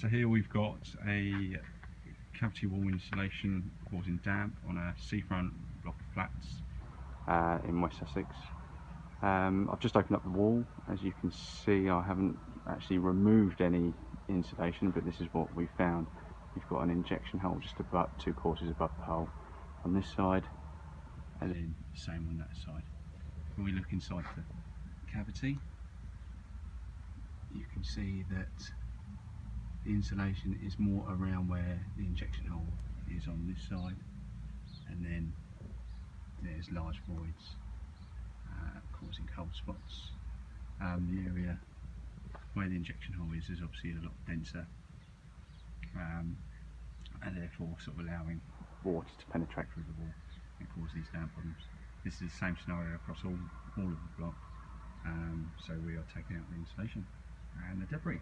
So here we've got a cavity wall insulation causing damp on a seafront block of flats in West Sussex. I've just opened up the wall. As you can see, I haven't actually removed any insulation, but this is what we found. We've got an injection hole just about 2 quarters above the hole on this side, and then the same on that side. When we look inside the cavity, you can see that the insulation is more around where the injection hole is on this side, and then there's large voids causing cold spots. The area where the injection hole is obviously a lot denser, and therefore sort of allowing water to penetrate through the wall and cause these damp problems. This is the same scenario across all of the block, so we are taking out the insulation and the debris.